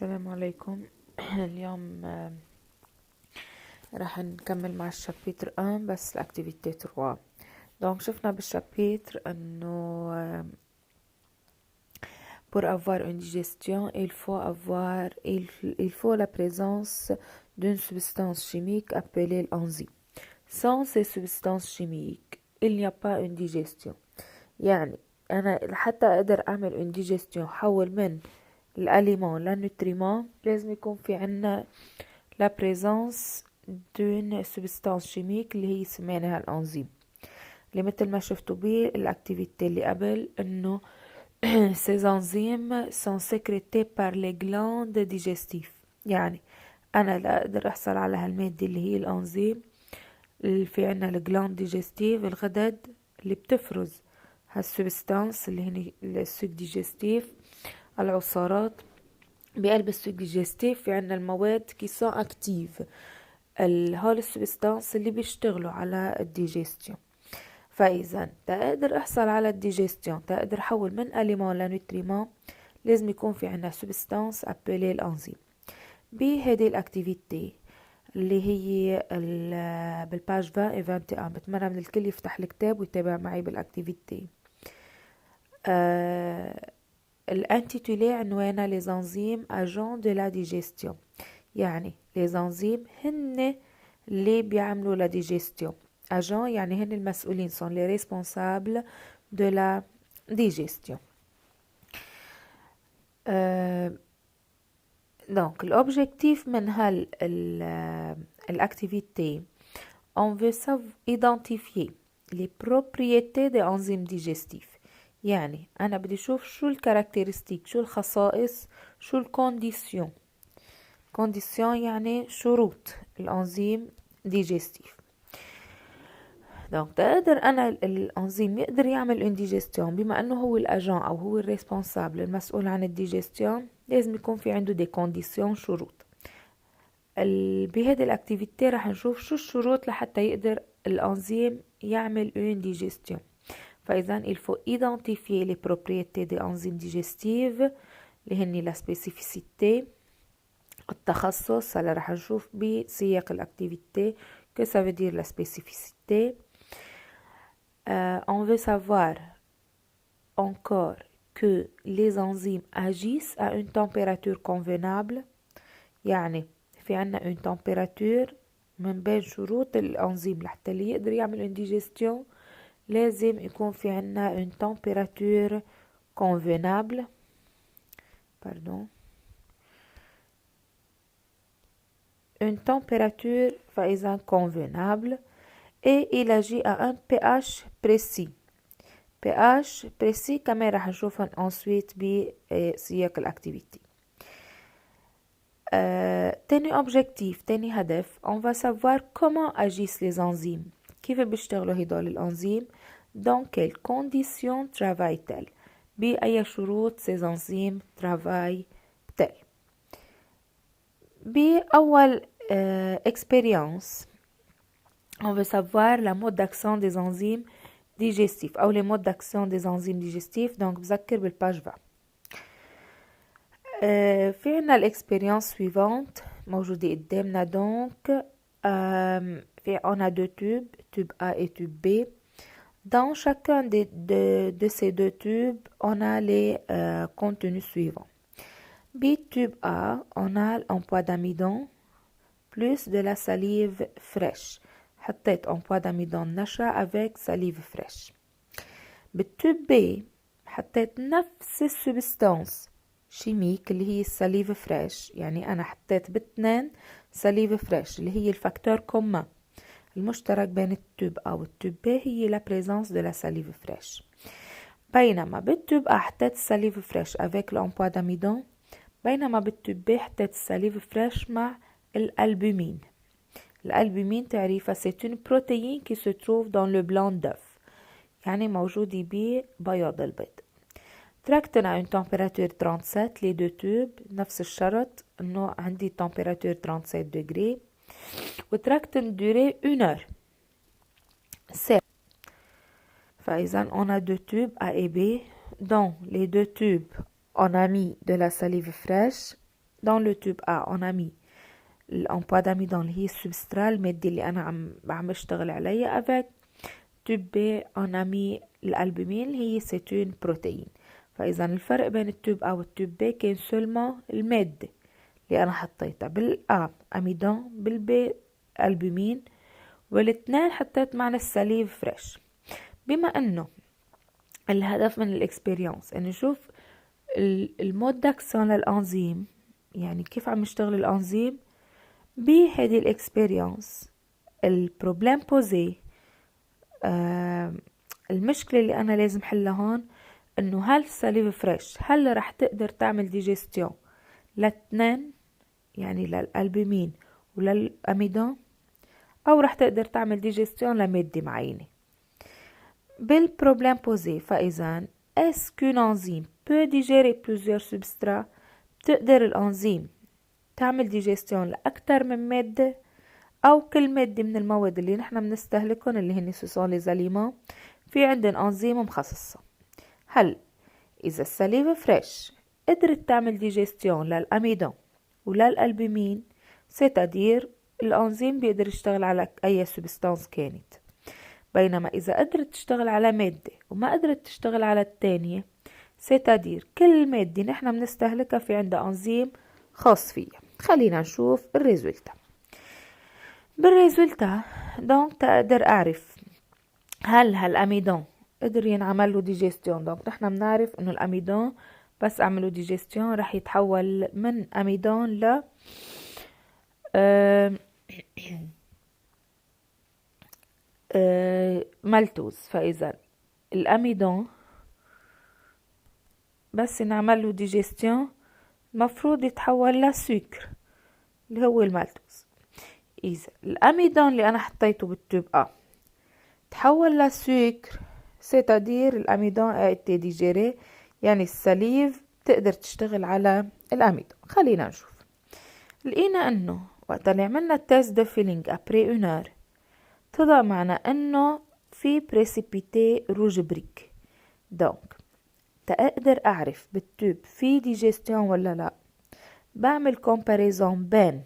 السلام عليكم. اليوم راح نكمل مع الشابيتر 1 بس l'activité 3. donc شفنا بالشابيتر انه pour avoir une digestion il faut la présence d'une substance chimique appelée l'enzyme. sans ces substances chimiques il n'y a pas une digestion. يعني انا حتى اقدر اعمل une digestion حول من الاليمون للنوتريمون لازم يكون في عنا la présence d'une substance chimique اللي هي سميناها الانزيم، اللي مثل ما شفتوا بالاكتيفيتي اللي قبل انه ces enzymes sont sécrétés par les glandes digestives. يعني انا لا اقدر احصل على هالمادة اللي هي الانزيم اللي في عنا الجلاند ديجستيف، الغدد اللي بتفرز هالسبستانس اللي هي السوك ديجستيف، العصارات. بقلب السوك ديجستيف في عنا المواد كي سون اكتيف، هول السبستانس اللي بيشتغلوا على الديجستيون. فاذا تقدر احصل على الديجستيون، تقدر احول من اليمون لنوتريمون، لازم يكون في عنا سبستانس ابلي الانزيم. بهذه الاكتيفيتي اللي هي بالباج 20 و 21 بتمنى من الكل يفتح الكتاب ويتابع معي بالاكتيفيتي. الانتيتولي عنوانها les enzymes agents de la digestion. يعني les enzymes هن اللي بيعملوا la digestion. agents يعني هن المسؤولين، sont les responsables de la digestion. donc l'objectif من l'activité, on veut identifier les propriétés des enzymes digestifs. يعني أنا بدي أشوف شو الكاركترستيك، شو الخصائص، شو الكونديسيون. كونديسيون يعني شروط الأنزيم ديجستيف. donc تقدر أنا الأنزيم يقدر يعمل انديجستيون بما أنه هو الأجان أو هو الريسبونسابل المسؤول عن الديجستيون، لازم يكون في عنده دي كونديسيون شروط. بهذه الأكتيفيتي رح نشوف شو الشروط لحتى يقدر الأنزيم يعمل une digestion. فإذا il faut identifier les propriétés des enzymes digestives اللي هني la spécificité، التخصص. هلا رح نشوف بسياق الأكتيفيتي que ça veut dire la spécificité. On veut savoir encore que les enzymes agissent à une température convenable. يعني في عنا une température من بين شروط الأنزيم لحتى اللي يقدر يعمل une digestion لازم يكون في عنا une température convenable. pardon. une température فإذا convenable et il agit à un pH précis. pH précis كمان رح نشوفهم ensuite بسياق الأكتيفيتي. تاني objectif، تاني هدف، on va savoir comment agissent les enzymes. كيف بيشتغلوا هدول الأنزيم؟ dans quelles conditions travaillent-elles؟ بأي شروط ces enzymes travaillent-elles؟ بأول expérience on veut savoir la mode d'action des enzymes digestifs أو les modes d'action des enzymes digestifs. donc بذكر بالباج 20. في عنا l'expérience suivante موجودة قدامنا. donc on a deux tubes, tube A et tube B. dans chacun de ces deux tubes on a les contenus suivants. Tube A on a l'emploi d'amidon plus de la salive fraîche. حطيت emploi d'amidon نشا avec salive fraîche. بالتوب B حطيت نفس السبستانس شيميك اللي هي الساليف فريش. يعني أنا حطيت باثنين ساليف فريش اللي هي الفاكتور كومان المشترك بين التوب A والتوب B هي la présence de la salive fraîche. بينما بالتوب A حطيت الساليف فريش avec l'emploi d'amidon، بينما بالتوب B حطيت الساليف فريش مع الألبومين. الألبومين تعريفها c'est une protéine qui se trouve dans le blanc d'œuf، يعني موجودة ببياض البيض. تركتنا une température 37 les deux tubes، نفس الشرط انه عندي température 37 degrés، وتركتن durée 1 heure. فإذا on a deux tubes A et B. dans les deux tubes on a mis de la salive fraîche dans le tube A on a mis l'emploi d'amidon اللي هي السبسترا المادي اللي أنا عم اشتغل عليها avec tube B on a mis الألبومين اللي هي c'est une protéine. فإذا الفرق بين التوب A والتوب B كان سولما المادة اللي أنا حطيتها بالA أميدون بالB ألبومين والاثنين حطيت معنا السليف فريش. بما أنه الهدف من الإكسبيرينس إنه نشوف المود داكسيون للأنزيم، يعني كيف عم يشتغل الأنزيم بهذه الإكسبيرينس. البروبليم بوزي المشكلة اللي أنا لازم حلها هون إنه هل السليف فريش هل رح تقدر تعمل ديجستيون للاثنين، يعني للألبومين وللأميدون، أو رح تقدر تعمل ديجستيون لمادة معينة بالبروبليم بوزي. فإذا est-ce qu'une enzyme peut digérer plusieurs substrats؟ بتقدر الأنزيم تعمل ديجستيون لأكتر من مادة، أو كل مادة من المواد اللي نحن بنستهلكهم اللي هن سوسون لي زاليمون في عندن أنزيم مخصصة. هل إذا السليف فريش قدرت تعمل ديجستيون للأميدون وللألبومين، سيتادير الأنزيم بيقدر يشتغل على أي سبستانس كانت، بينما إذا قدرت تشتغل على مادة وما قدرت تشتغل على التانية، سيتادير كل مادة نحن بنستهلكها في عندها أنزيم خاص فيها. خلينا نشوف الريزولتا. بالريزولتا دونك تقدر أعرف هل هالأميدون قدر ينعمل له ديجستيون. دونك نحن بنعرف إنه الأميدون بس أعمله ديجستيون رح يتحول من أميدون ل مالتوز. فإذا الأميدون بس نعمل له ديجستيون مفروض يتحول لسكر اللي هو المالتوز. إذا الأميدون اللي أنا حطيته بالتوب A تحول لسكر، سيتادير الأميدون a été digéré، يعني السليف تقدر تشتغل على الأميدون. خلينا نشوف. لقينا أنه وقت اللي عملنا التيست دو فيلينج أبري اون اور طلع معنا أنه في بريسيبيتي روج بريك. دونك تقدر أعرف بالتوب في ديجستيون ولا لا، بعمل كومباريزون بين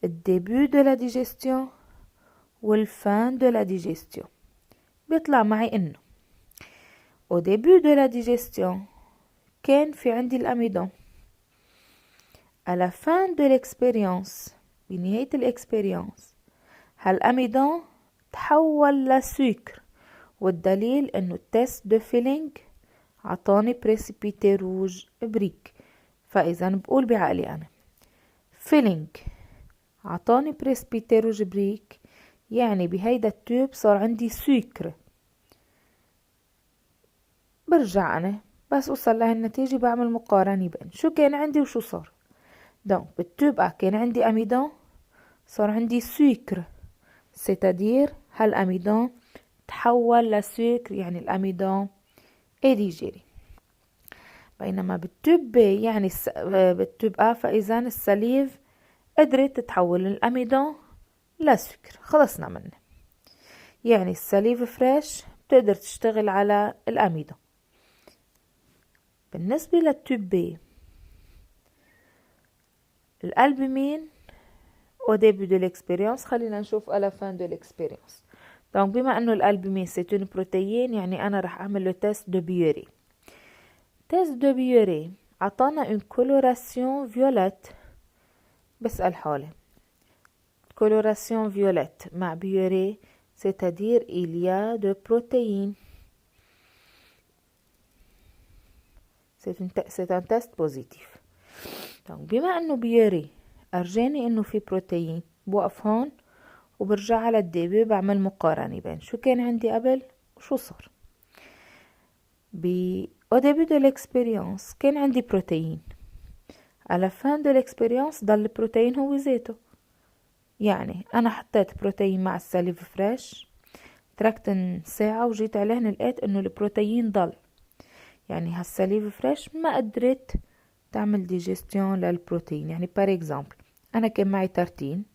الديبو دو لا ديجستيون والفان دو لا ديجستيون. بيطلع معي انه au début de la digestion كان في عندي الأميدون. à la fin de l'expérience بنهاية الإكسبيرينس هالأميدون تحول لسكر، والدليل انه التست دو فيلينج عطاني بريسيبيتي روج بريك. فإذا بقول بعقلي أنا فيلينج عطاني بريسبيتي روج بريك، يعني بهيدا التوب صار عندي سكر. برجع أنا بس أوصل لهالنتيجة بعمل مقارنة بين شو كان عندي وشو صار. دونك بالتوب كان عندي أميدون صار عندي سكر، سيتادير هالأميدون تحول لسكر، يعني الأميدون إديجيري. بينما بالتوب يعني بالتوب فإذا السليف قدرت تتحول الأميدون لسكر. خلصنا منه، يعني السليف فريش بتقدر تشتغل على الأميدون. بالنسبة للتوب B الألبومين au début de l'expérience، خلينا نشوف à la fin de l'expérience. donc بما أنه الألبومين c'est une protéine، يعني أنا رح أعمل له تيست دو بيوري. تيست دو بيوري عطانا une coloration violette. بسأل حالي coloration violette مع بيوري c'est-à-dire il y a de protéines. c'est un test positif. donc بما انه بيوري ارجاني انه في بروتين، بوقف هون وبرجع على الديبي بعمل مقارنة بين شو كان عندي قبل وشو صار. au début de l'expérience كان عندي بروتين، à la fin de l'expérience ضل البروتين هو ذاته. يعني انا حطيت بروتين مع السليف فريش، تركت ساعة وجيت عليهن لقيت انه البروتين ضل، يعني هالسليف فريش ما قدرت تعمل ديجستيون للبروتين. يعني بار اكزامبل انا كان معي ترتين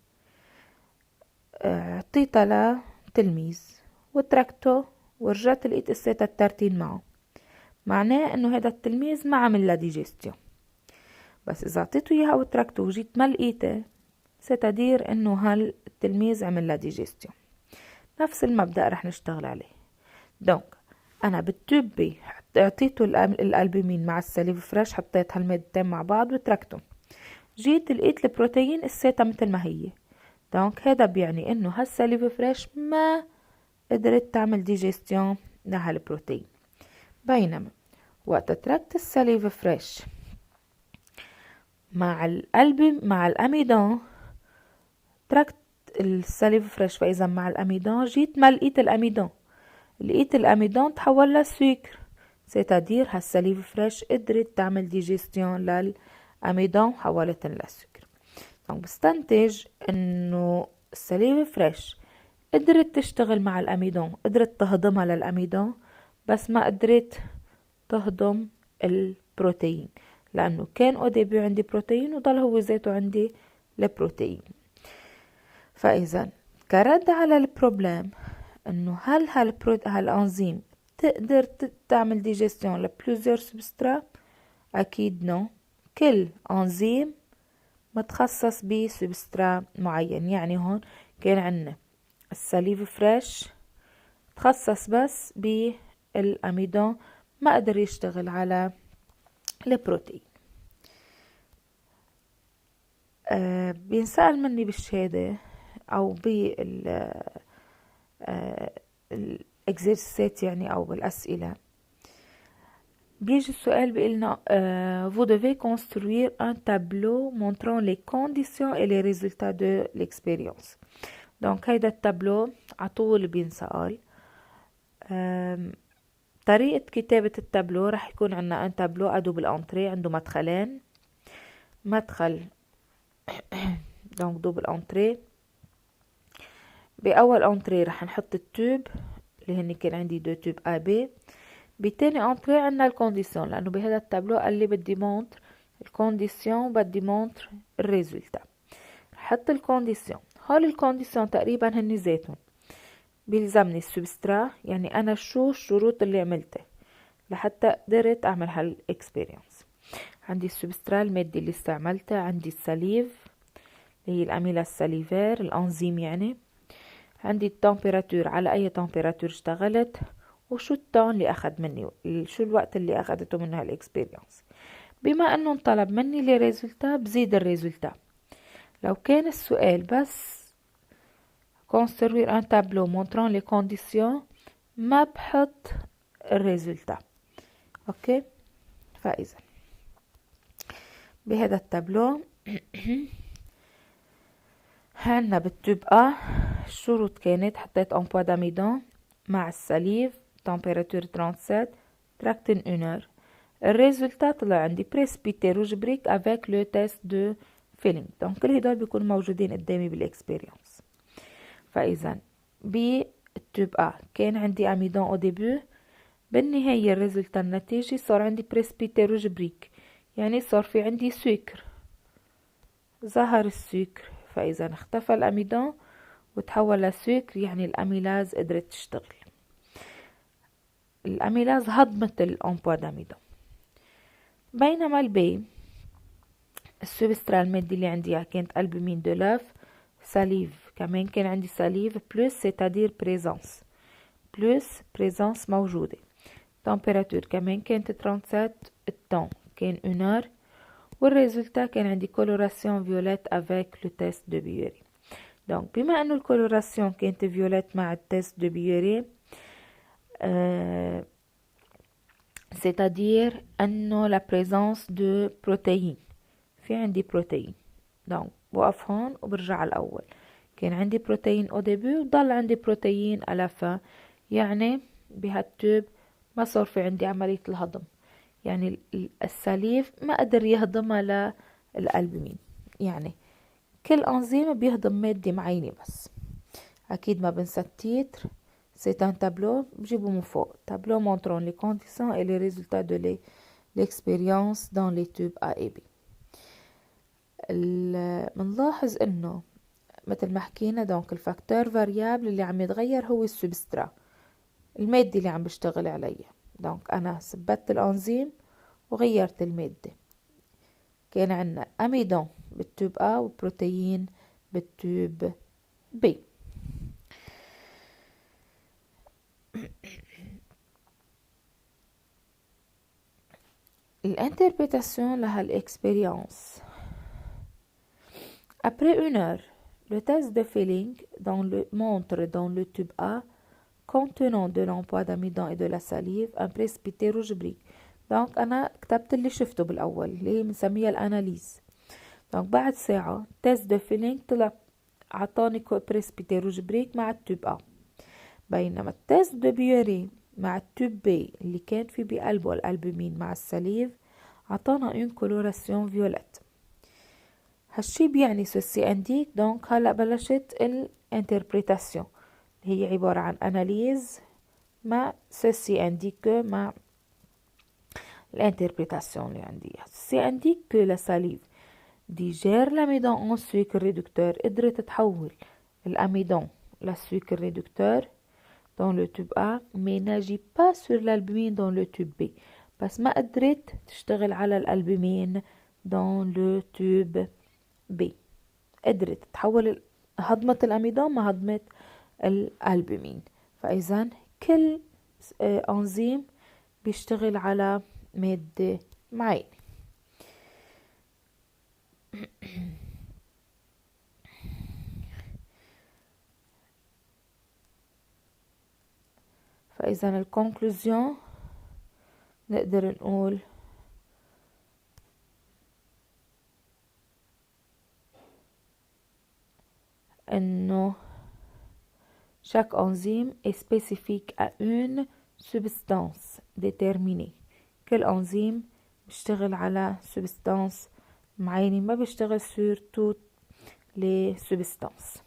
اعطيتها لتلميذ وتركته ورجعت لقيت الترتين معه، معناه انه هذا التلميذ ما عمل له ديجستيون. بس إذا أعطيته إياها وتركته وجيت ما لقيته، ستدير إنه هالتلميذ عمل له ديجيستيون. نفس المبدأ رح نشتغل عليه. دونك أنا بالتوب بي أعطيته الألبومين مع السليف فريش، حطيت هالمادتين مع بعض وتركتهم، جيت لقيت البروتين قسيتها مثل ما هي. دونك هذا بيعني إنه هالسليف فريش ما قدرت تعمل ديجيستيون لهالبروتين. بينما وقت تركت السليف فريش مع مع الأميدون، تركت السليف فريش، فإذا مع الأميدون جيت ما لقيت الأميدون، لقيت الأميدون تحول لسكر، سيتادير هالسليف فريش قدرت تعمل ديجيستيون للأميدون حولتن لسكر. دونك بستنتج إنه السليف فريش قدرت تشتغل مع الأميدون، قدرت تهضمها للأميدون، بس ما قدرت تهضم البروتين، لأنه كان أوديبيو عندي بروتين وضل هو ذاته عندي البروتين. فإذا كرد على البروبلم إنه هل هالأنزيم تقدر تعمل ديجيستيون لبلوزيور سبسترا؟ أكيد نو. كل أنزيم متخصص بسبسترا معين. يعني هون كان عندنا السليف فريش تخصص بس بالأميدون، ما قدر يشتغل على البروتين. بينسأل مني بالشهادة أو بالإكزرسيسات يعني أو بالأسئلة، بيجي السؤال بيقلنا vous devez construire un tableau montrant les conditions et les résultats de l'expérience. donc هيدا التابلو عطول بينسأل. طريقة كتابة التابلو رح يكون عنا ان تابلو ادوب الانتري، عنده مدخلين، مدخل دونك دوبل انتري. باول انتري رح نحط التوب اللي هن كان عندي دو توب ا بي. بتاني انتري عنا الكونديسيون، لانه بهذا التابلو قال لي بدي مونتر الكونديسيون، بدي مونتر الريزولتا. حط الكونديسيون، هول الكونديسيون تقريبا هن ذاتهم. بيلزمني السبسترا، يعني انا شو الشروط اللي عملتها لحتى قدرت اعمل هالاكسبيرينس. عندي السبسترا المادي اللي استعملتها، عندي السليف اللي هي الاميلاز ساليفير الانزيم يعني، عندي التمبيراتور على اي تمبيراتور اشتغلت، وشو التون اللي اخذ مني، شو الوقت اللي اخذته من هالاكسبيرينس. بما انه انطلب مني لي ريزولتا بزيد الريزولتا. لو كان السؤال بس construire un tableau montrant les conditions ما بحط الريزولتا. اوكي، فاذا بهذا التابلو هنا بالتوب الشروط كانت حطيت امبوا داميدون مع السليف تمبيراتور 37 تراكتن 1 heure. الريزولتا طلع عندي بريسبيتي روج بريك افيك لو تيست دو فيلينج. دونك كل هدول بيكونوا موجودين قدامي بالاكسبيرينس. فاذا بالتوب كان عندي اميدون او ديبو، بالنهاية الريزولتا النتيجي صار عندي بريسبيتي روج بريك، يعني صار في عندي سكر، ظهر السكر. فاذا اختفى الاميدون وتحول لسكر، يعني الاميلاز قدرت تشتغل. الاميلاز هضمت الامبوا داميدون. بينما البي السبسترا المادي اللي عندي كانت البومين دو لاف ساليف، كمان كان عندي ساليف بلس سيتادير بريزانس موجودة. تمبيراتور كمان كانت 37، التون كان 1 heure، والريزولتا كان عندي كولوراسيون فيوليت افيك لو تيست دو بيوري. دونك بما انه الكولوراسيون كانت فيوليت مع التيست دو بيوري، c'est-à-dire انه la présence de protéines، في عندي بروتين. دونك بوقف هون وبرجع على الاول، كان عندي بروتين او ديبي وضل عندي بروتين على فا، يعني بهالتوب ما صار في عندي عملية الهضم، يعني السليف ما قدر يهضمها للألبومين. يعني كل انزيم بيهضم مادة معينة بس. اكيد ما بنسى التيتر، c'est un tableau بجيبه من فوق، tableau montrant les conditions et les résultats de l'expérience dans les tubes A et B. منلاحظ انه مثل ما حكينا دونك الفاكتور فاريابل اللي عم يتغير هو السبسترا المادة اللي عم بشتغل عليها. دونك انا ثبت الانزيم وغيرت المادة، كان عنا أميدون بالتوب A وبروتين بالتوب B. L'interprétation de l'expérience. Après 1 heure, le test de Fehling montre dans le tube A contenant de l'emploi d'amidon et de la salive un précipité rouge brique. Donc أنا كتبت اللي شفته بالأول اللي هي بنسميها الأناليز. donc بعد ساعة تيست دو فيلينج طلع عطاني بريسبيتي روج بريك مع التوب A. بينما التيست دو بيوري مع التوب B اللي كان في بقلبه الألبومين مع السليف عطانا اون كولوراسيون فيوليت. هالشي بيعني سوسي انديك. دونك هلأ بلشت الانتربريتاسيون هي عبارة عن أناليز مع سوسي انديك مع l'interprétation اللي عندي. سي indique que la salive digère l'amidon en sucre réducteur. قدرت تحول الأميدون للسكر réducteur dans le tube A mais n'agit pas sur l'albumine dans le tube B. بس ما قدرت تشتغل على الألبومين dans le tube B. قدرت تحول هضمة الأميدون ما هضمت الألبومين. فإذا كل أنزيم بيشتغل على مادة معينة. فإذا الكونكلوزيون نقدر نقول إنه chaque enzyme est spécifique à une substance déterminée. كل انزيم بيشتغل على substance معينة ما بيشتغل sur toutes les substances.